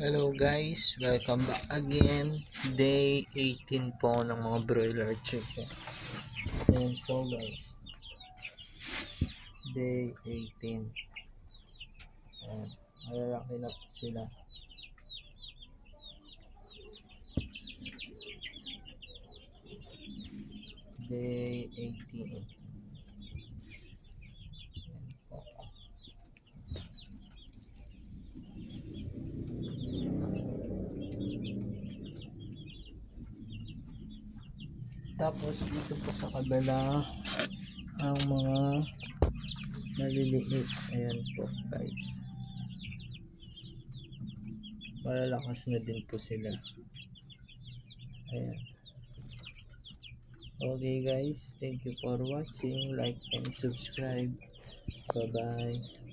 Hello guys, welcome back again. Day 18 po ng mga broiler chicken. Ayan po guys. Day 18. Ayan, malalaki na po sila. Day 18. Ayan po. Tapos dito po sa kabila ang mga maliliit. Ayan po guys. Malalakas na din po sila. Ayan. Okay guys, thank you for watching. Like and subscribe. Bye bye.